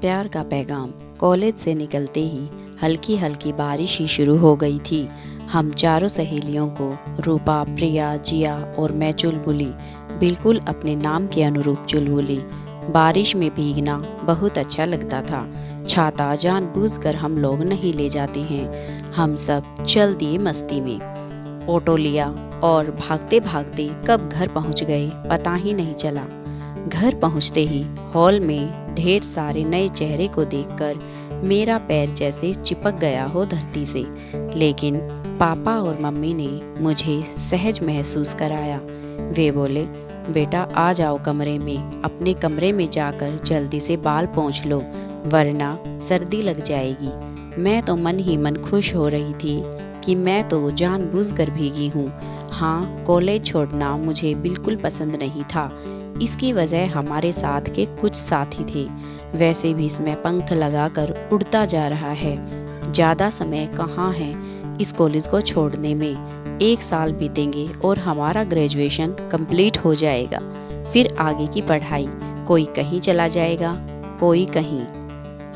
प्यार का पैगाम। कॉलेज से निकलते ही हल्की हल्की बारिश ही शुरू हो गई थी। हम चारों सहेलियों को, रूपा, प्रिया, जिया और मैं चुलबुली, बिल्कुल अपने नाम के अनुरूप चुलबुली, बारिश में भीगना बहुत अच्छा लगता था। छाता जानबूझकर हम लोग नहीं ले जाते हैं। हम सब चल दिए मस्ती में। ऑटो लिया और भागते भागते कब घर पहुंच गए पता ही नहीं चला। घर पहुंचते ही हॉल में ढेर सारे नए चेहरे को देखकर मेरा पैर जैसे चिपक गया हो धरती से। लेकिन पापा और मम्मी ने मुझे सहज महसूस कराया। वे बोले, बेटा आ जाओ कमरे में, अपने कमरे में जाकर जल्दी से बाल पोंछ लो वरना सर्दी लग जाएगी। मैं तो मन ही मन खुश हो रही थी कि मैं तो जानबूझकर भीगी हूँ। हाँ, कॉलेज छोड़ना मुझे बिल्कुल पसंद नहीं था। इसकी वजह हमारे साथ के कुछ साथी थे। वैसे भी इसमें पंख लगाकर उड़ता जा रहा है। ज़्यादा समय कहाँ है इस कॉलेज को छोड़ने में। 1 साल बीतेंगे और हमारा ग्रेजुएशन कंप्लीट हो जाएगा। फिर आगे की पढ़ाई, कोई कहीं चला जाएगा, कोई कहीं।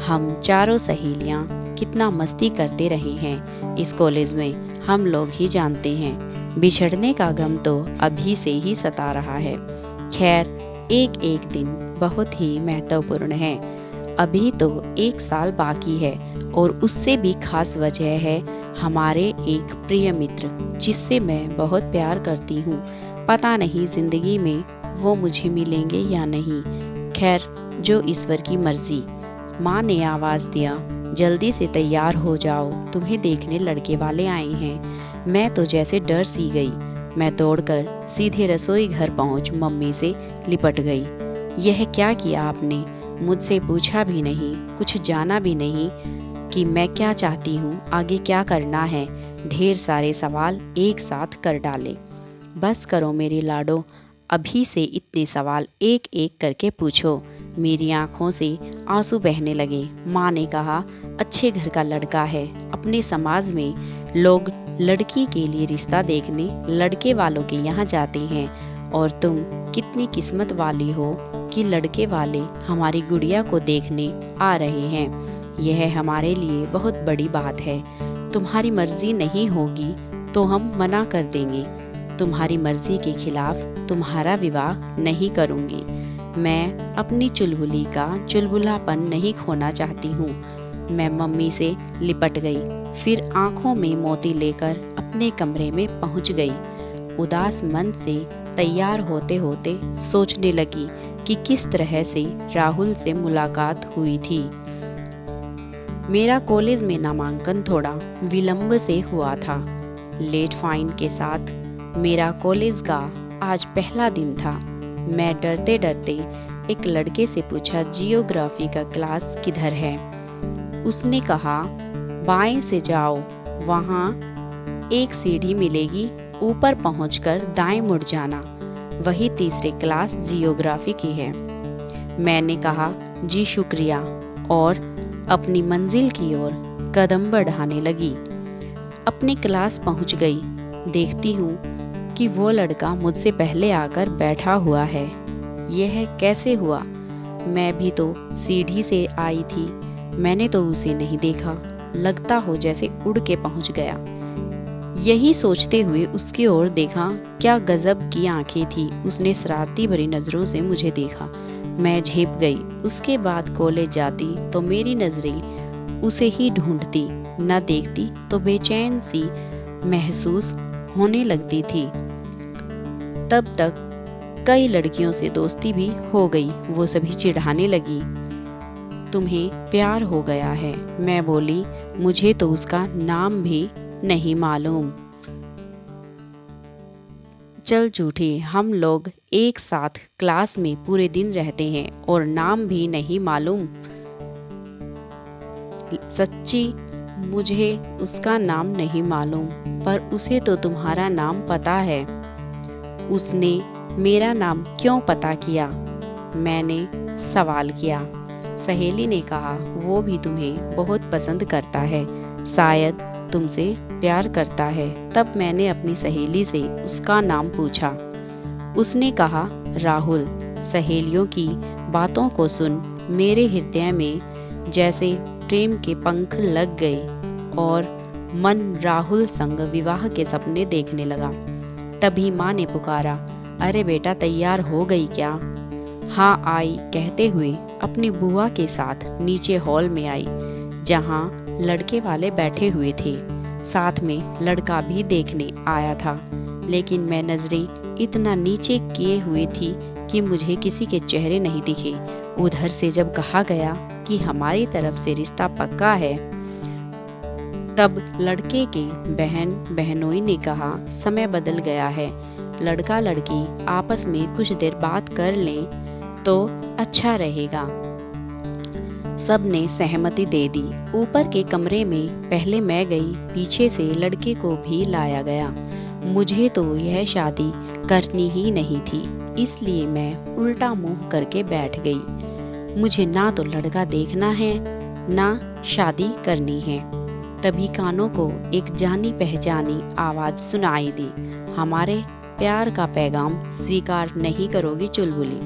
हम चारों सहेलियाँ कितना मस्ती करते रहे हैं इस कॉलेज में, हम लोग ही जानते हैं। बिछड़ने का गम तो अभी से ही सता रहा है। खैर, एक एक दिन बहुत ही महत्वपूर्ण है। अभी तो 1 साल बाकी है और उससे भी खास वजह है हमारे एक प्रिय मित्र जिससे मैं बहुत प्यार करती हूँ। पता नहीं जिंदगी में वो मुझे मिलेंगे या नहीं। खैर, जो ईश्वर की मर्जी। माँ ने आवाज़ दिया, जल्दी से तैयार हो जाओ, तुम्हें देखने लड़के वाले आए हैं। मैं तो जैसे डर सी गई। मैं दौड़कर सीधे रसोई घर पहुंच मम्मी से लिपट गई। यह क्या किया आपने? मुझसे पूछा भी नहीं, कुछ जाना भी नहीं कि मैं क्या चाहती हूँ, आगे क्या करना है। ढेर सारे सवाल एक साथ कर डाले। बस करो मेरी लाडो, अभी से इतने सवाल एक एक करके पूछो। मेरी आंखों से आंसू बहने लगे। माँ ने कहा, अच्छे घर का लड़का है। अपने समाज में लोग लड़की के लिए रिश्ता देखने लड़के वालों के यहाँ जाते हैं और तुम कितनी किस्मत वाली हो कि लड़के वाले हमारी गुड़िया को देखने आ रहे हैं। यह हमारे लिए बहुत बड़ी बात है। तुम्हारी मर्जी नहीं होगी तो हम मना कर देंगे। तुम्हारी मर्जी के खिलाफ तुम्हारा विवाह नहीं करूँगी। मैं अपनी चुलबुली का चुलबुलापन नहीं खोना चाहती हूँ। मैं मम्मी से लिपट गई, फिर आंखों में मोती लेकर अपने कमरे में पहुँच गई। उदास मन से तैयार होते होते सोचने लगी कि किस तरह से राहुल से मुलाकात हुई थी। मेरा कॉलेज में नामांकन थोड़ा विलंब से हुआ था। लेट फाइन के साथ मेरा कॉलेज का आज पहला दिन था। मैं डरते डरते एक लड़के से पूछा, जियोग्राफी का क्लास किधर है? उसने कहा, बाएं से जाओ, वहाँ एक सीढ़ी मिलेगी, ऊपर पहुंचकर दाएं मुड़ जाना, वही तीसरी क्लास जियोग्राफी की है। मैंने कहा, जी शुक्रिया, और अपनी मंजिल की ओर कदम बढ़ाने लगी। अपनी क्लास पहुंच गई। देखती हूँ कि वो लड़का मुझसे पहले आकर बैठा हुआ है। यह कैसे हुआ? मैं भी तो सीढ़ी से आई थी, मैंने तो उसे नहीं देखा। लगता हो जैसे उड़ के पहुंच गया। यही सोचते हुए उसकी ओर देखा। क्या गजब की आंखें थी। उसने शरारती भरी नज़रों से मुझे देखा। मैं झेप गई। उसके बाद कॉलेज जाती तो मेरी नज़रें उसे ही ढूंढती, न देखती तो बेचैन सी महसूस होने लगती थी। तब तक कई लड़कियों से दोस्ती भी हो गई। वो सभी चिढ़ाने लगी, तुम्हें प्यार हो गया है। मैं बोली, मुझे तो उसका नाम भी नहीं मालूम। चल झूठी, हम लोग एक साथ क्लास में पूरे दिन रहते हैं और नाम भी नहीं मालूम। सच्ची, मुझे उसका नाम नहीं मालूम, पर उसे तो तुम्हारा नाम पता है। उसने मेरा नाम क्यों पता किया? मैंने सवाल किया। सहेली ने कहा, वो भी तुम्हें बहुत पसंद करता है, शायद तुमसे प्यार करता है। तब मैंने अपनी सहेली से उसका नाम पूछा। उसने कहा, राहुल। सहेलियों की बातों को सुन मेरे हृदय में जैसे प्रेम के पंख लग गए और मन राहुल संग विवाह के सपने देखने लगा। तभी माँ ने पुकारा, अरे बेटा तैयार हो गई क्या? हाँ आई कहते हुए अपनी बुआ के साथ नीचे हॉल में आई, जहाँ लड़के वाले बैठे हुए थे। साथ में लड़का भी देखने आया था, लेकिन मैं नजरें इतना नीचे किए हुए थी कि मुझे किसी के चेहरे नहीं दिखे। उधर से जब कहा गया कि हमारी तरफ से रिश्ता पक्का है, तब लड़के के बहन बहनोई ने कहा, समय बदल गया है, लड़का लड़की आपस में कुछ देर बात कर लें तो अच्छा रहेगा। सब ने सहमति दे दी। ऊपर के कमरे में पहले मैं गई, पीछे से लड़के को भी लाया गया। मुझे तो यह शादी करनी ही नहीं थी, इसलिए मैं उल्टा मुंह करके बैठ गई। मुझे ना तो लड़का देखना है ना शादी करनी है। तभी कानों को एक जानी पहचानी आवाज़ सुनाई दी, हमारे प्यार का पैगाम स्वीकार नहीं करोगी चुलबुली?